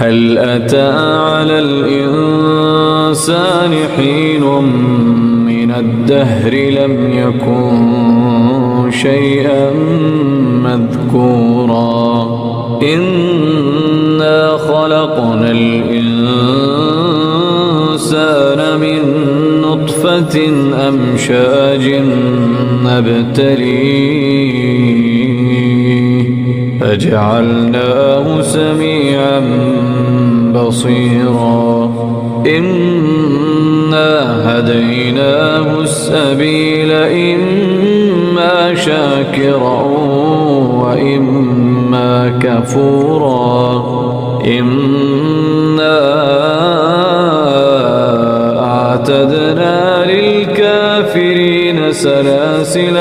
هل أتى على الإنسان حين من الدهر لم يكن شيئا مذكورا إنا خلقنا الإنسان من نطفة أمشاج نبتليه فجعلناه سميعا بصيرا إنا هديناه السبيل إما شاكرا وإما كفورا إنا أعتدنا للكافرين سلاسل